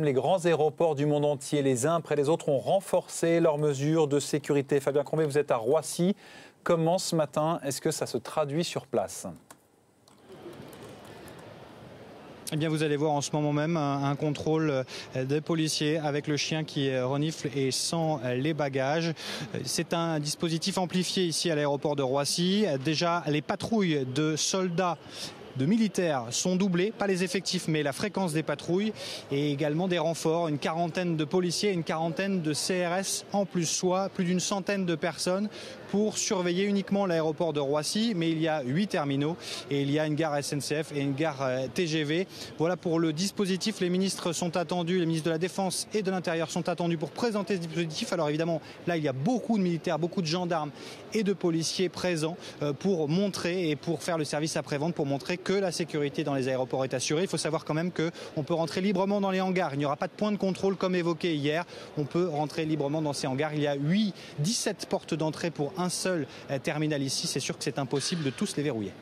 comme les grands aéroports du monde entier, les uns après les autres, ont renforcé leurs mesures de sécurité. Fabien Crombé, vous êtes à Roissy. Comment ce matin est-ce que ça se traduit sur place ? Eh bien, vous allez voir en ce moment même un contrôle des policiers avec le chien qui renifle et sent les bagages. C'est un dispositif amplifié ici à l'aéroport de Roissy. Déjà, les patrouilles de soldats, de militaires sont doublés, pas les effectifs mais la fréquence des patrouilles et également des renforts, une quarantaine de policiers et une quarantaine de CRS en plus, soit plus d'une centaine de personnes pour surveiller uniquement l'aéroport de Roissy, mais il y a 8 terminaux et il y a une gare SNCF et une gare TGV. Voilà pour le dispositif, les ministres sont attendus, les ministres de la Défense et de l'Intérieur sont attendus pour présenter ce dispositif. Alors évidemment, là il y a beaucoup de militaires, beaucoup de gendarmes et de policiers présents pour montrer et pour faire le service après-vente, pour montrer que la sécurité dans les aéroports est assurée. Il faut savoir quand même qu'on peut rentrer librement dans les hangars. Il n'y aura pas de point de contrôle comme évoqué hier. On peut rentrer librement dans ces hangars. Il y a 17 portes d'entrée pour un seul terminal ici. C'est sûr que c'est impossible de tous les verrouiller.